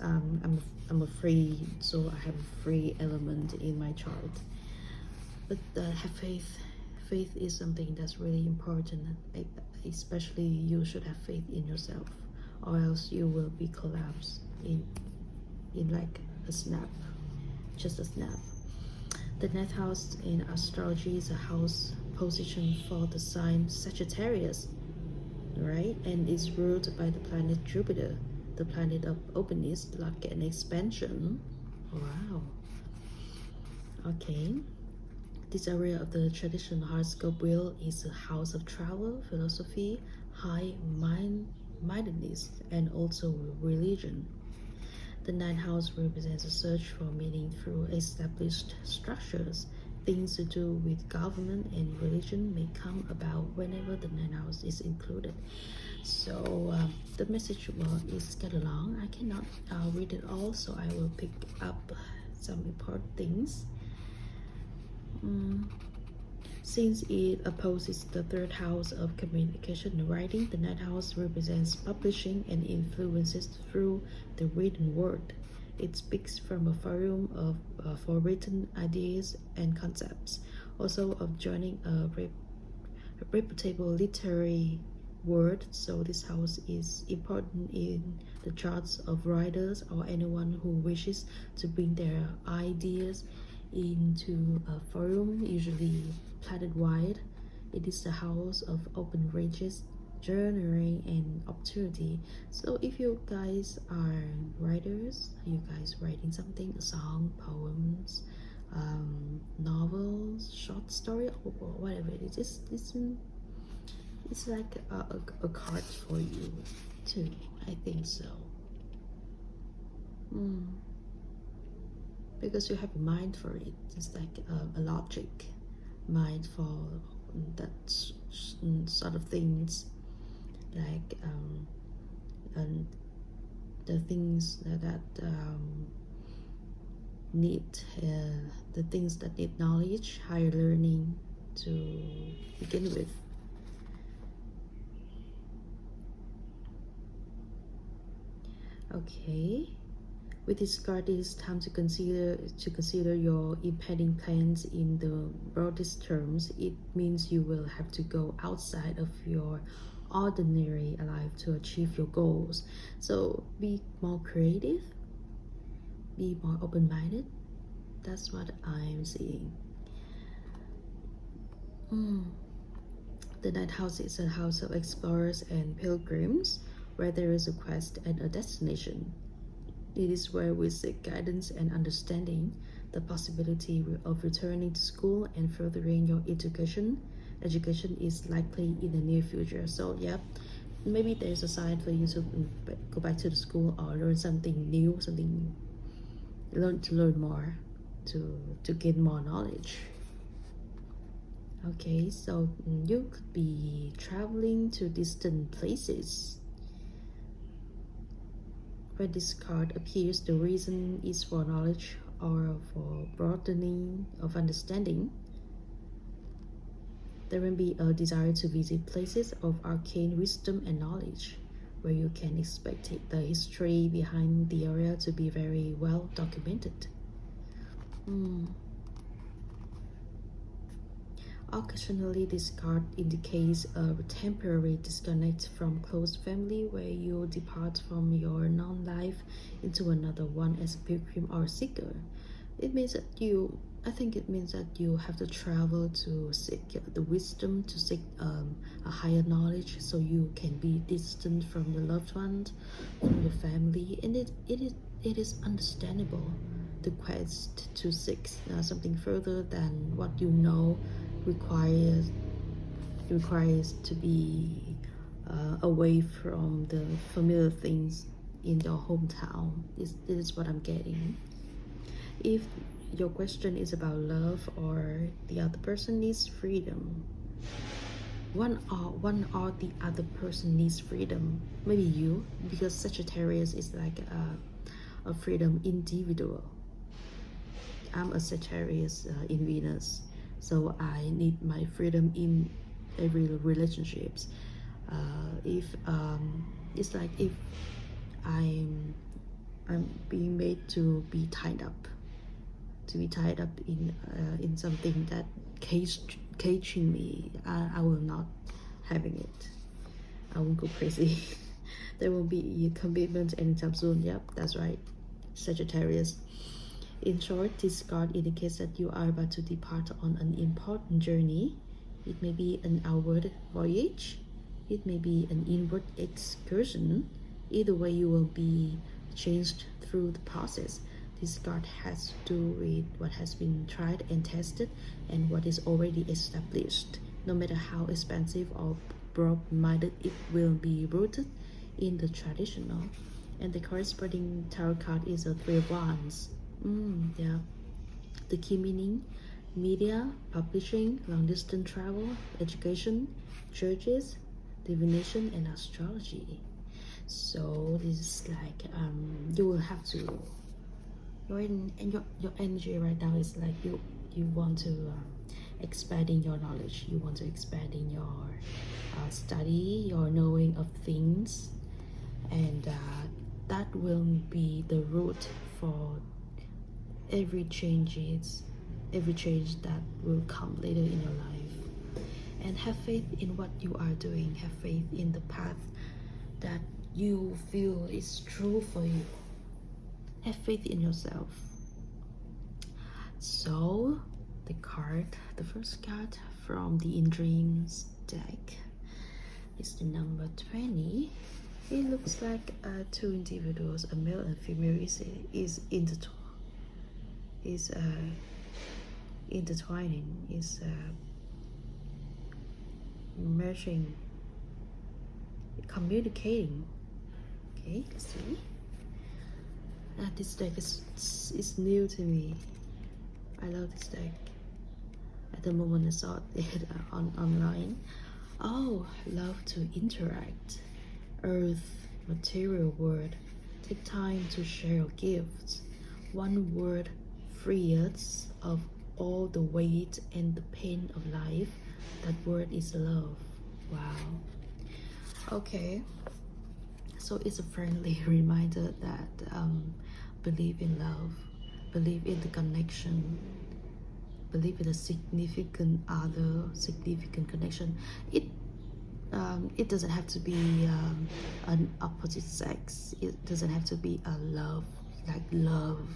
I'm a free, so I have a free element in my chart. But have faith. Faith is something that's really important. Especially you should have faith in yourself, or else you will be collapsed in like a snap, just a snap. The 9th house in astrology is a house position for the sign Sagittarius, right? And it's ruled by the planet Jupiter, the planet of openness, luck, and expansion. Wow. Okay. This area of the traditional horoscope wheel is a house of travel, philosophy, high-mindedness, and also religion. The 9th house represents a search for meaning through established structures. Things to do with government and religion may come about whenever the 9th house is included. So the message is kind of long. I cannot read it all, so I will pick up some important things. Since it opposes the 3rd house of communication and writing, the 9th house represents publishing and influences through the written word. It speaks from a forum for written ideas and concepts, also of joining a reputable literary word. So this house is important in the charts of writers or anyone who wishes to bring their ideas into a forum, usually planet-wide. It is the house of open ranges, journaling, and opportunity. So if you guys are writers, you guys writing something, a song, poems, novels, short story, or whatever it is, it's like a card for you too. I think so. Because you have a mind for it. It's like a logic mind for that sort of things, like and the things that need the things that need knowledge, higher learning to begin with. Okay. With this card, it is time to consider your impending plans in the broadest terms. It means you will have to go outside of your ordinary life to achieve your goals. So be more creative, be more open-minded. That's what I'm seeing. The 9th house is a house of explorers and pilgrims, where there is a quest and a destination. It is where we seek guidance and understanding, the possibility of returning to school and furthering your education. Education is likely in the near future. So yeah, maybe there's a sign for you to go back to the school or learn something new, learn more, to gain more knowledge. Okay, so you could be traveling to distant places. When this card appears, the reason is for knowledge or for broadening of understanding. There will be a desire to visit places of arcane wisdom and knowledge, where you can expect the history behind the area to be very well documented. Occasionally, this card indicates a temporary disconnect from close family, where you depart from your known life into another one as a pilgrim or seeker. It means that you I think it means that you have to travel to seek the wisdom, to seek a higher knowledge, so you can be distant from your loved ones, from your family, and it is understandable. The quest to seek something further than what you know requires to be away from the familiar things in your hometown. This is what I'm getting. If your question is about love or the other person needs freedom, one or the other person needs freedom. Maybe you, because Sagittarius is like a freedom individual. I'm a Sagittarius in Venus, so I need my freedom in every relationships. If it's like if I'm being made to be tied up, in something that caging me, I will not having it. I won't go crazy. There won't be a commitment anytime soon. Yep, that's right, Sagittarius. In short, this card indicates that you are about to depart on an important journey. It may be an outward voyage, it may be an inward excursion. Either way, you will be changed through the process. This card has to do with what has been tried and tested and what is already established. No matter how expensive or broad-minded, it will be rooted in the traditional. And the corresponding tarot card is a Three of Wands. Yeah. The key meaning: media, publishing, long-distance travel, education, churches, divination, and astrology. So this is like you will have to. Your energy right now is like you want to expand in your knowledge. You want to expand in your study, your knowing of things, and that will be the root for every change that will come later in your life. And have faith in what you are doing. Have faith in the path that you feel is true for you. Have faith in yourself. So the first card from the In Dreams deck is the number 20. It looks like two individuals, a male and female, is intertwining, is merging, communicating. Okay, let's see. This deck is new to me. I love this deck. At the moment I saw it online. Oh, love to interact. Earth, material world. Take time to share your gifts. One word free us of all the weight and the pain of life. That word is love. Wow. Okay. So it's a friendly reminder that believe in love, believe in the connection, believe in a significant other, significant connection. It doesn't have to be an opposite sex. It doesn't have to be a love, like love.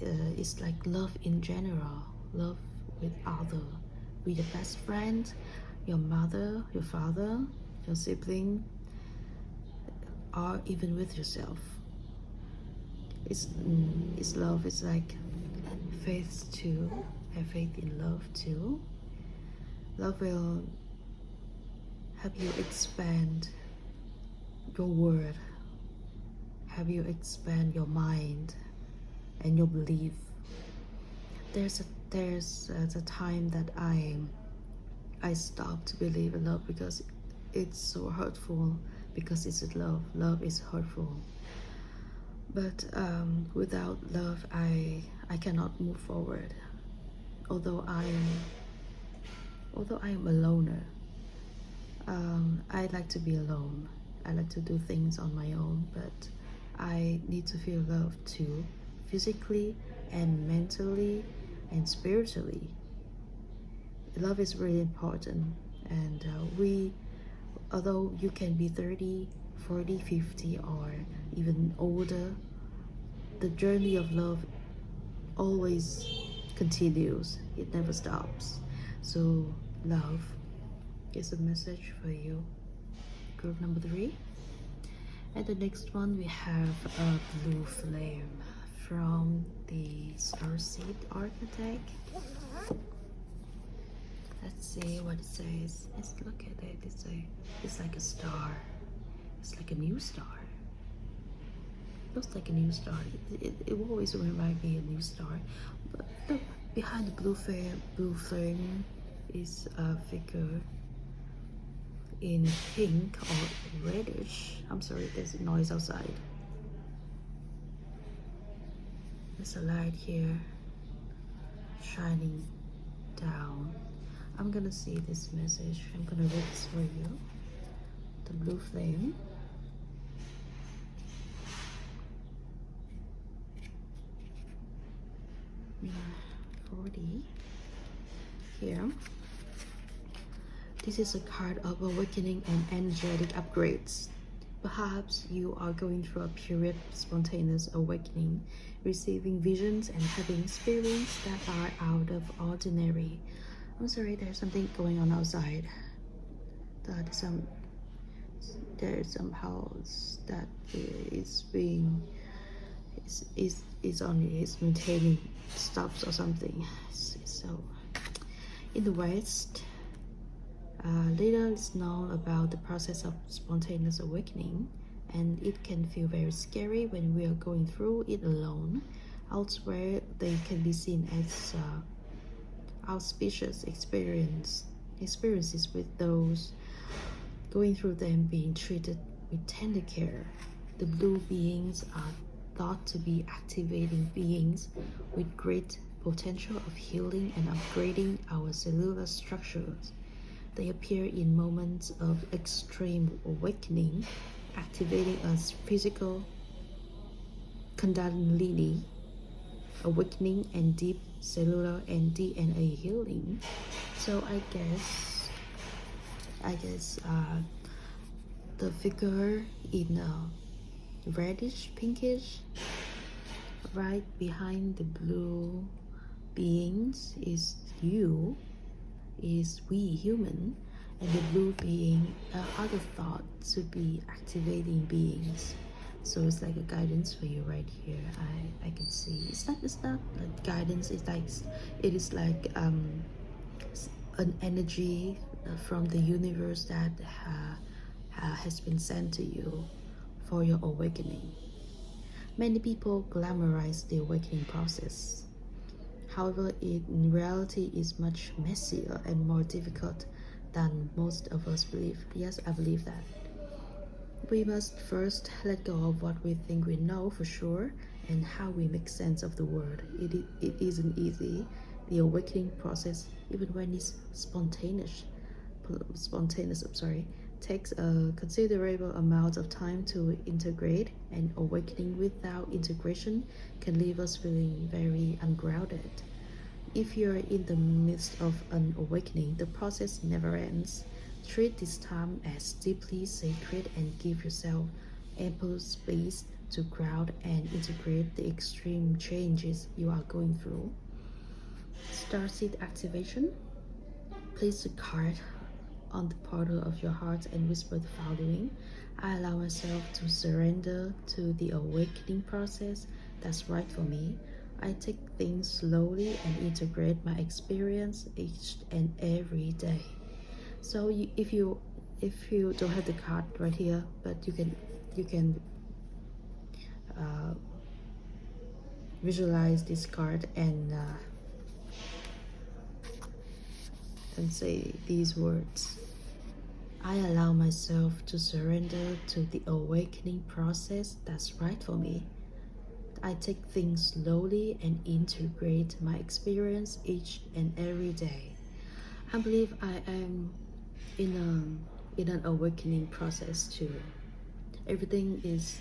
It's like love in general, love with other, with your best friend, your mother, your father, your sibling, or even with yourself. It's love. It's like faith too. Have faith in love too. Love will help you expand your world, have you expand your mind and your belief. There's a time that I stopped to believe in love because it's so hurtful, because it's love. Love is hurtful. But without love, I cannot move forward. Although I am a loner, I like to be alone. I like to do things on my own, but I need to feel love too, physically and mentally and spiritually. Love is really important, and although you can be 30, 40, 50, or even older, the journey of love always continues, it never stops. So love is a message for you, group number 3. And the next one we have a blue flame from the Starseed Architect. Let's see what it says. Let's look at it. It's like a star. It's like a new star. Looks like a new star. It will always remind me of a new star. But look, behind the blue flame is a figure in pink or reddish. I'm sorry, there's a noise outside. There's a light here shining down. I'm gonna see this message. I'm gonna read this for you. The blue flame. Yeah, 40 here. This is a card of awakening and energetic upgrades. Perhaps you are going through a period of spontaneous awakening, receiving visions and having experiences that are out of ordinary. I'm sorry, there's something going on outside. There's some house that is maintaining stops or something. So in the West, little is known about the process of spontaneous awakening, and it can feel very scary when we are going through it alone. Elsewhere, they can be seen as auspicious experiences with those going through them being treated with tender care. The blue beings are thought to be activating beings with great potential of healing and upgrading our cellular structures. They appear in moments of extreme awakening, activating us physical kundalini awakening and deep cellular and DNA healing. So I guess the figure in reddish pinkish right behind the blue beings is we human, and the blue being other thought to be activating beings. So it's like a guidance for you right here. I can see it's not like guidance. It is like an energy from the universe that has been sent to you for your awakening. Many people glamorize the awakening process. However, it in reality is much messier and more difficult than most of us believe. Yes, I believe that. We must first let go of what we think we know for sure and how we make sense of the world. It isn't easy. The awakening process, even when it's spontaneous, takes a considerable amount of time to integrate, and awakening without integration can leave us feeling very ungrounded. If you're in the midst of an awakening, the process never ends. Treat this time as deeply sacred and give yourself ample space to ground and integrate the extreme changes you are going through. Starseed activation. Place the card on the portal of your heart and whisper the following: I allow myself to surrender to the awakening process that's right for me. I take things slowly and integrate my experience each and every day. So if you don't have the card right here, but you can visualize this card and say these words: I allow myself to surrender to the awakening process that's right for me. I take things slowly and integrate my experience each and every day. I believe I am in an awakening process too. Everything is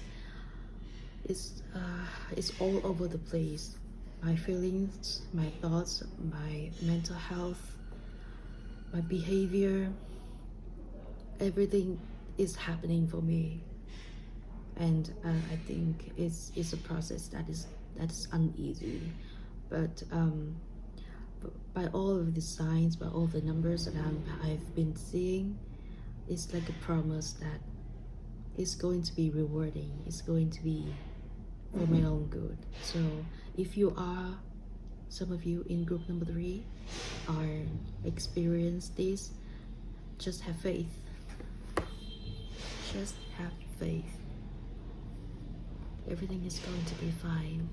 all over the place. My feelings, my thoughts, my mental health, my behavior, everything is happening for me, and I think it's a process that is uneasy, but by all of the signs, by all the numbers that I've been seeing, it's like a promise that it's going to be rewarding. It's going to be for my own good. So if you are, some of you in group number 3 are experience this, just have faith. Just have faith. Everything is going to be fine.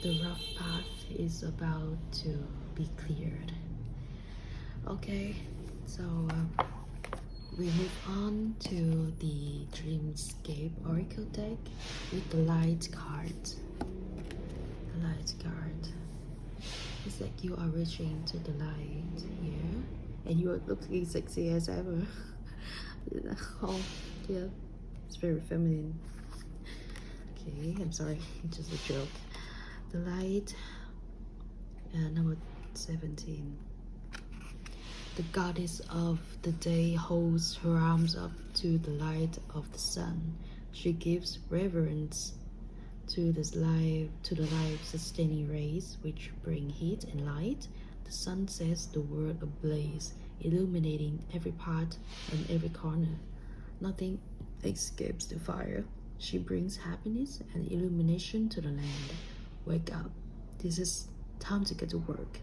The rough path is about to be cleared. Okay, so we move on to the Dreamscape Oracle deck with the light card. The light card. It's like you are reaching to the light here, and you are looking sexy as ever. Oh, yeah, it's very feminine. Okay, I'm sorry, it's just a joke. The light, number 17. The goddess of the day holds her arms up to the light of the sun. She gives reverence to the life-sustaining rays which bring heat and light. The sun sets the world ablaze, illuminating every part and every corner. Nothing escapes the fire. She brings happiness and illumination to the land. Wake up. This is time to get to work.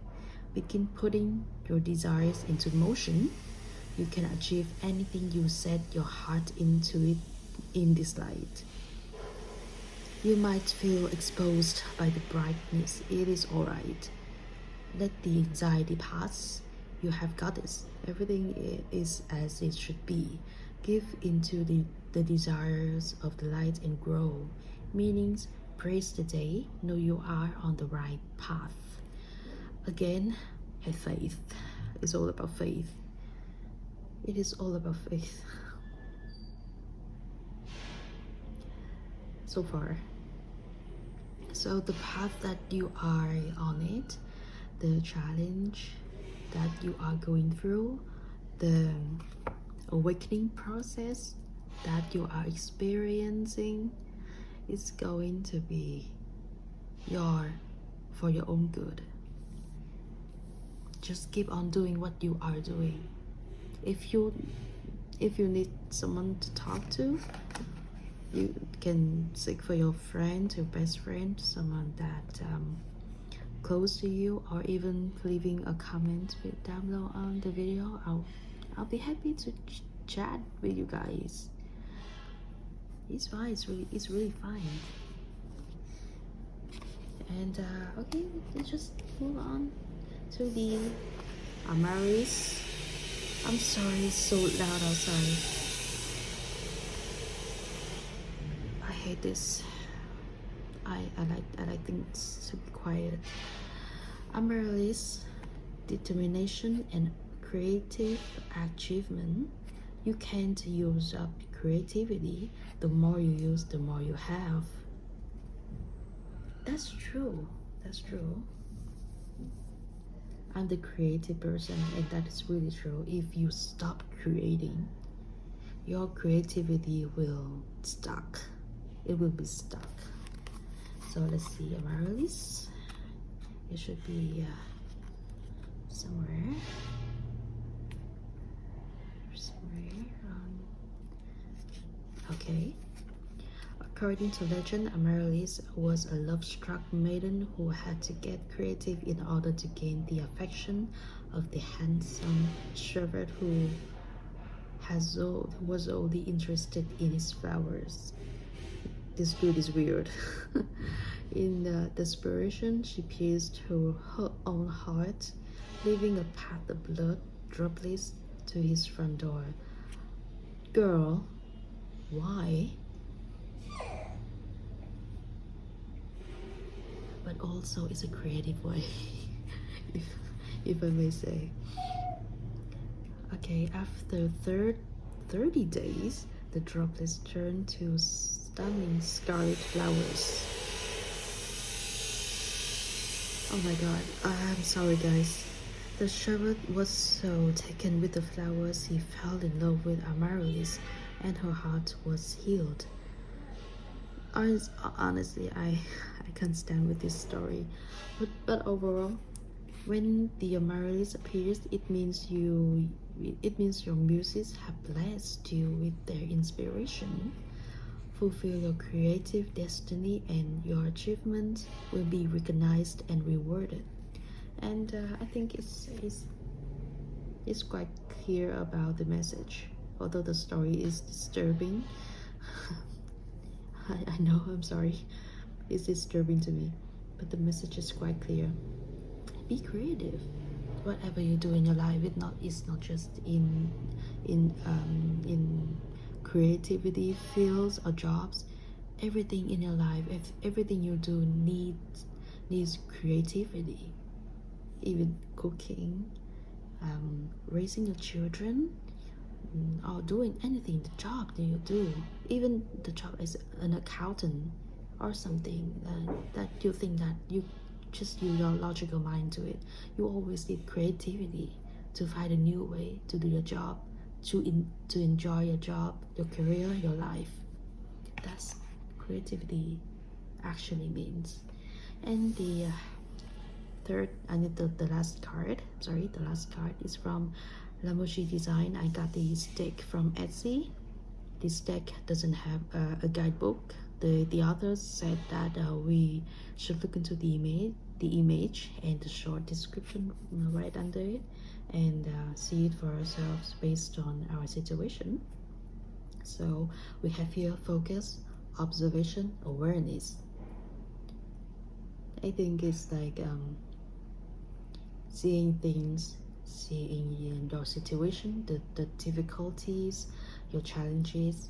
Begin putting your desires into motion. You can achieve anything you set your heart into it in this light. You might feel exposed by the brightness. It is alright. Let the anxiety pass. You have got this. Everything is as it should be. Give into the desires of the light and grow. Meanings, praise the day. Know you are on the right path. Again, have faith. It's all about faith. It is all about faith. So far. So the path that you are on it, the challenge that you are going through, the awakening process that you are experiencing is going to be for your own good. Just keep on doing what you are doing. If you need someone to talk to, you can seek for your friend, your best friend, someone that close to you, or even leaving a comment down below on the video. I'll be happy to chat with you guys. It's fine. It's really fine. And okay, let's just move on to the Amaris. I'm sorry, it's so loud outside. I hate this. I like things to be quiet. Amaryllis, determination and creative achievement. You can't use up creativity. The more you use, the more you have. That's true. That's true. I'm the creative person, and that is really true. If you stop creating, your creativity will stuck. It will be stuck. So let's see, Amaryllis. It should be somewhere. Okay. According to legend, Amaryllis was a love-struck maiden who had to get creative in order to gain the affection of the handsome shepherd who was only interested in his flowers. This dude is weird. In desperation, she pierced her own heart, leaving a path of blood droplets to his front door. Girl, why? But also it's a creative way, if I may say. Okay, after 30 days, the droplets turned to stunning scarlet flowers. Oh my god, I'm sorry guys. The shepherd was so taken with the flowers, he fell in love with Amaryllis, and her heart was healed. Honestly, I can't stand with this story, but overall, When the amaryllis appears, it means your muses have blessed you with their inspiration. Fulfill your creative destiny, and your achievements will be recognized and rewarded. And I think it's quite clear about the message. Although the story is disturbing, I know, I'm sorry, it's disturbing to me, but the message is quite clear. Be creative. Whatever you do in your life, it's not just in creativity fields or jobs. Everything in your life, everything you do needs creativity. Even cooking, raising your children, or doing anything, the job that you do, even the job as an accountant or something that you think that you just use your logical mind to it. You always need creativity to find a new way to do your job, to enjoy your job, your career, your life. That's creativity actually means. And the third, I need the last card. Sorry, the last card is from LaMuciDesign. I got this deck from Etsy. This deck doesn't have a guidebook. The authors said that we should look into the image and the short description right under it, and see it for ourselves based on our situation. So we have here focus, observation, awareness. I think it's like seeing things, seeing your situation, the difficulties, your challenges.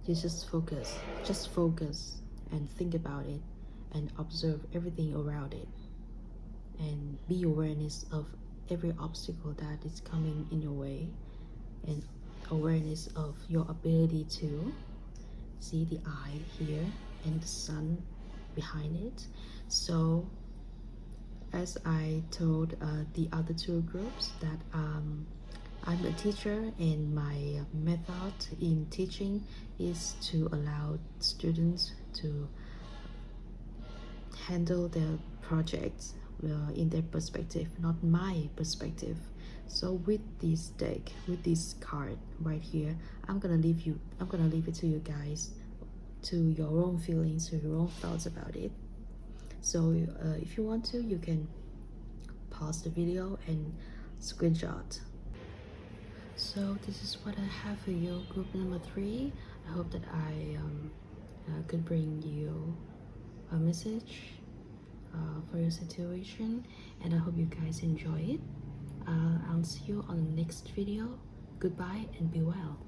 You just focus and think about it and observe everything around it, and be awareness of every obstacle that is coming in your way, and awareness of your ability to see the eye here and the sun behind it. So as I told the other two groups, that I'm a teacher, and my method in teaching is to allow students to handle their projects in their perspective, not my perspective. So with this deck, with this card right here, I'm gonna leave it to you guys, to your own feelings, to your own thoughts about it. So if you want to, you can pause the video and screenshot. So this is what I have for you, group number 3. I hope that I could bring you a message for your situation, and I hope you guys enjoy it. I'll see you on the next video. Goodbye and be well.